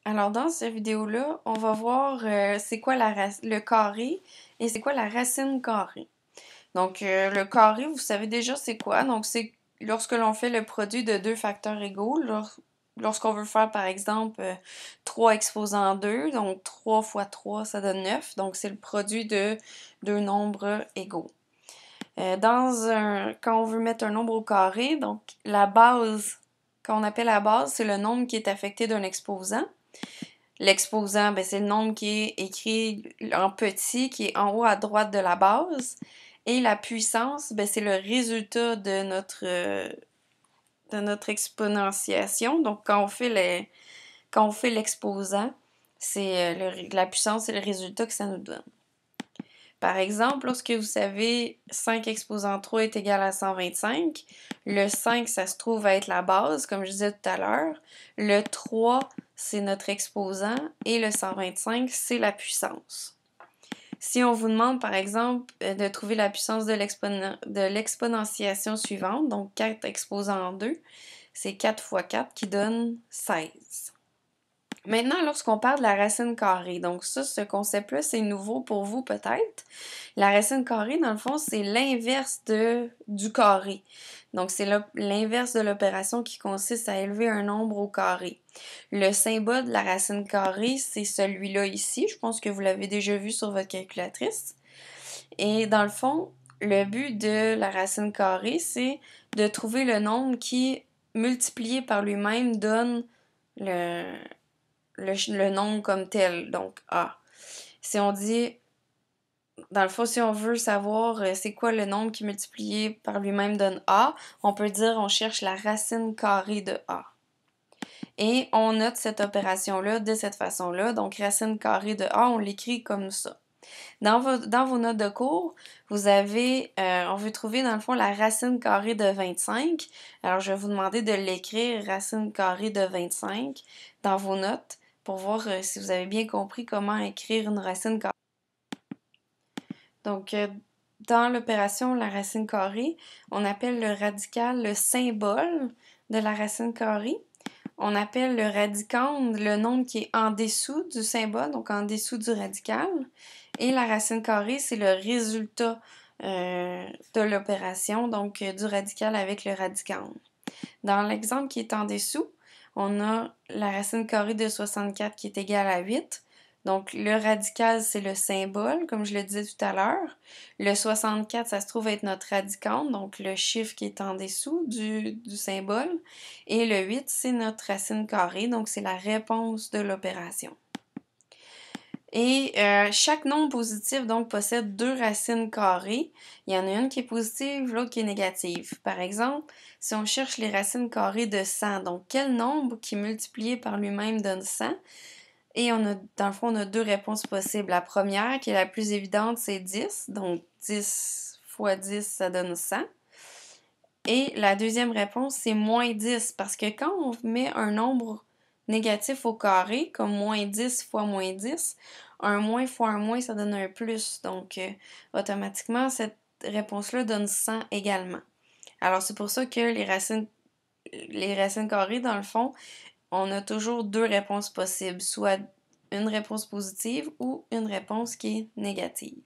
Alors dans cette vidéo-là, on va voir c'est quoi le carré et c'est quoi la racine carrée. Donc le carré, vous savez déjà c'est quoi. Donc c'est lorsque l'on fait le produit de deux facteurs égaux. Lorsqu'on veut faire par exemple 3 exposant 2, donc 3 fois 3 ça donne 9. Donc c'est le produit de deux nombres égaux. Quand on veut mettre un nombre au carré, donc la base, qu'on appelle la base, c'est le nombre qui est affecté d'un exposant. L'exposant, ben, c'est le nombre qui est écrit en petit, qui est en haut à droite de la base. Et la puissance, ben, c'est le résultat de notre exponentiation. Donc, quand on fait l'exposant, c'est la puissance, c'est le résultat que ça nous donne. Par exemple, lorsque vous savez 5 exposant 3 est égal à 125, le 5, ça se trouve à être la base, comme je disais tout à l'heure. Le 3, c'est notre exposant et le 125, c'est la puissance. Si on vous demande, par exemple, de trouver la puissance de l'exponentiation suivante, donc 4 exposant 2, c'est 4 fois 4 qui donne 16. Maintenant, lorsqu'on parle de la racine carrée, donc ça, ce concept-là, c'est nouveau pour vous peut-être. La racine carrée, dans le fond, c'est l'inverse du carré. Donc, c'est l'inverse de l'opération qui consiste à élever un nombre au carré. Le symbole de la racine carrée, c'est celui-là ici. Je pense que vous l'avez déjà vu sur votre calculatrice. Et dans le fond, le but de la racine carrée, c'est de trouver le nombre qui, multiplié par lui-même, donne le nombre comme tel, donc A. Si on dit, dans le fond, si on veut savoir c'est quoi le nombre qui multiplié par lui-même donne A, on peut dire on cherche la racine carrée de A. Et on note cette opération-là de cette façon-là. Donc, racine carrée de A, on l'écrit comme ça. Dans vos notes de cours, on veut trouver dans le fond la racine carrée de 25. Alors, je vais vous demander de l'écrire, racine carrée de 25, dans vos notes pour voir si vous avez bien compris comment écrire une racine carrée. Donc, dans l'opération la racine carrée, on appelle le radical le symbole de la racine carrée. On appelle le radicande le nombre qui est en dessous du symbole, donc en dessous du radical. Et la racine carrée, c'est le résultat de l'opération, donc du radical avec le radicande. Dans l'exemple qui est en dessous, on a la racine carrée de 64 qui est égale à 8. Donc, le radical, c'est le symbole, comme je le disais tout à l'heure. Le 64, ça se trouve être notre radicande, donc le chiffre qui est en dessous du symbole. Et le 8, c'est notre racine carrée, donc c'est la réponse de l'opération. Et chaque nombre positif, donc, possède deux racines carrées. Il y en a une qui est positive, l'autre qui est négative. Par exemple, si on cherche les racines carrées de 100, donc quel nombre qui multiplié par lui-même donne 100? Et dans le fond, on a deux réponses possibles. La première, qui est la plus évidente, c'est 10. Donc, 10 fois 10, ça donne 100. Et la deuxième réponse, c'est moins 10. Parce que quand on met un nombre négatif au carré, comme moins 10 fois moins 10, un moins fois un moins, ça donne un plus. Donc, automatiquement, cette réponse-là donne 100 également. Alors, c'est pour ça que les racines carrées, dans le fond, on a toujours deux réponses possibles, soit une réponse positive ou une réponse qui est négative.